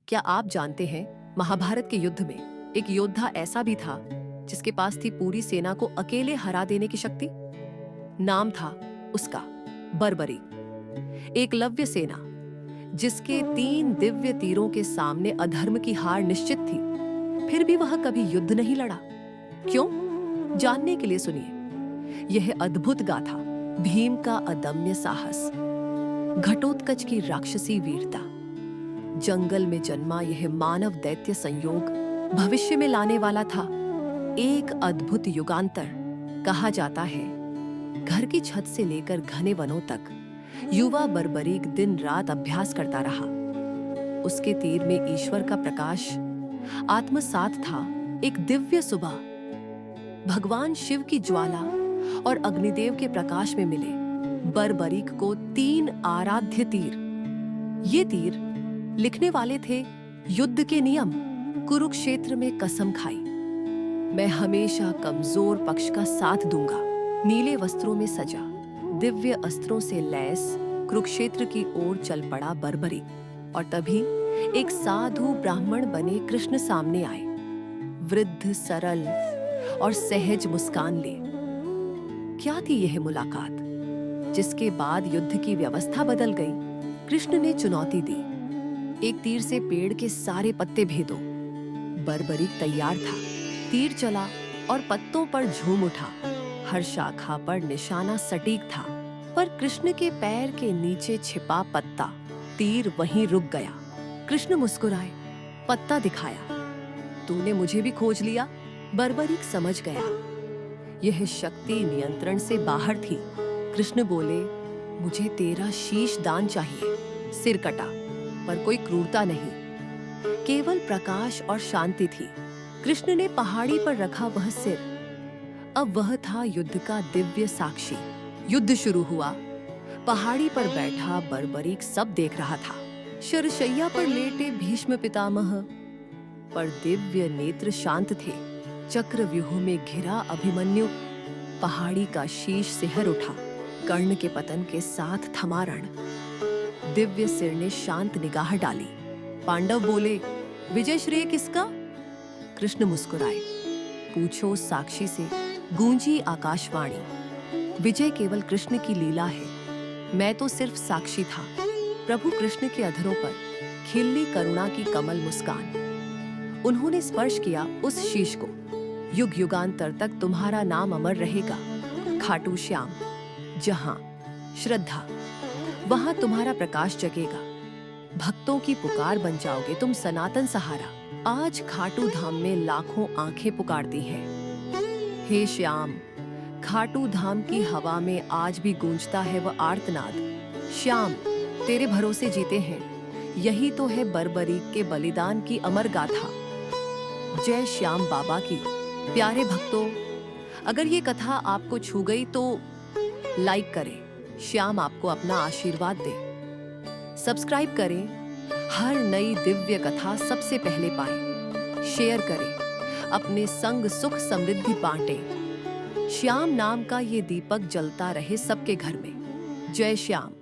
क्या आप जानते हैं, महाभारत के युद्ध में एक योद्धा ऐसा भी था जिसके पास थी पूरी सेना को अकेले हरा देने की शक्ति। नाम था उसका बर्बरीक। एकलव्य सेना जिसके 3 दिव्य तीरों के सामने अधर्म की हार निश्चित थी, फिर भी वह कभी युद्ध नहीं लड़ा। क्यों? जानने के लिए सुनिए यह अद्भुत गाथा। भीम का अदम्य साहस, घटोत्कच की राक्षसी वीरता, जंगल में जन्मा यह मानव दैत्य संयोग भविष्य में लाने वाला था एक अद्भुत युगांतर। कहा जाता है घर की छत से लेकर घने वनों तक युवा बर्बरीक दिन रात अभ्यास करता रहा। उसके तीर में ईश्वर का प्रकाश आत्मसात था। एक दिव्य सुबह भगवान शिव की ज्वाला और अग्निदेव के प्रकाश में मिले बर्बरीक को 3 आराध्य तीर। ये तीर लिखने वाले थे युद्ध के नियम। कुरुक्षेत्र में कसम खाई, मैं हमेशा कमजोर पक्ष का साथ दूंगा। नीले वस्त्रों में सजा, दिव्य अस्त्रों से लैस कुरुक्षेत्र की ओर चल पड़ा बर्बरीक। और तभी एक साधु ब्राह्मण बने कृष्ण सामने आए, वृद्ध, सरल और सहज मुस्कान ले। क्या थी यह मुलाकात जिसके बाद युद्ध की व्यवस्था बदल गई? कृष्ण ने चुनौती दी, एक तीर से पेड़ के सारे पत्ते भेदो। बर्बरीक तैयार था। तीर चला और पत्तों पर झूम उठा। हर शाखा पर निशाना सटीक था, पर कृष्ण के पैर के नीचे छिपा पत्ता, तीर वहीं रुक गया। कृष्ण मुस्कुराए, पत्ता दिखाया। तूने मुझे भी खोज लिया। बर्बरीक समझ गया यह शक्ति नियंत्रण से बाहर थी। कृष्ण बोले, मुझे तेरा शीश दान चाहिए। सिर कटा, पर कोई क्रूरता नहीं, केवल प्रकाश और शांति थी। कृष्ण ने पहाड़ी पर रखा वह सिर। अब वह था युद्ध का दिव्य साक्षी। युद्ध शुरू हुआ। पहाड़ी पर बैठा बर्बरीक सब देख रहा था। शरशैया पर लेटे भीष्म पितामह पर दिव्य नेत्र शांत थे। चक्रव्यूह में घिरा अभिमन्यु, पहाड़ी का शीश सिहर उठा। कर्ण के पतन के साथ थमा रण। दिव्य सिर ने शांत निगाह डाली। पांडव बोले, विजय श्रेय किसका? कृष्ण मुस्कुराए, पूछो साक्षी से। गूंजी आकाशवाणी, विजय केवल कृष्ण की लीला है, मैं तो सिर्फ साक्षी था। प्रभु कृष्ण के अधरों पर खिली करुणा की कमल मुस्कान। उन्होंने स्पर्श किया उस शीश को। युग युगांतर तक तुम्हारा नाम अमर रहेगा खाटू श्याम। जहां श्रद्धा, वहां तुम्हारा प्रकाश जगेगा। भक्तों की पुकार बन जाओगे तुम, सनातन सहारा। आज खाटू धाम में लाखों आंखें पुकारती हैं। हे श्याम, खाटू धाम की हवा में आज भी गूंजता है वह आर्तनाद। श्याम, तेरे भरोसे जीते हैं। यही तो है बर्बरीक के बलिदान की अमर गाथा। जय श्याम बाबा की। प्यारे भक्तों, अगर ये कथा आपको छू गई तो लाइक करें। श्याम आपको अपना आशीर्वाद दे। सब्सक्राइब करें, हर नई दिव्य कथा सबसे पहले पाएं। शेयर करें, अपने संग सुख समृद्धि बांटें। श्याम नाम का ये दीपक जलता रहे सबके घर में। जय श्याम।